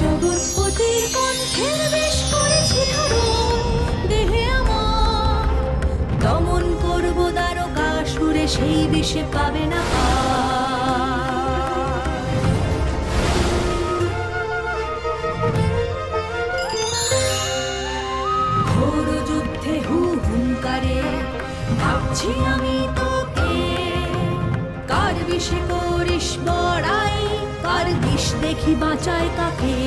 জগৎপতির কণ্ঠের বেশ করেছি ধারণ, দেহে আমার দমন করব দ্বারকাসুরে, সেই বিষে পাবে না ঘোর যুদ্ধে হুঙ্কারে ভাবছি আমি তোকে, কার বিষে করিস বড়াই, কার বিষ দেখি বাঁচায় কাকে।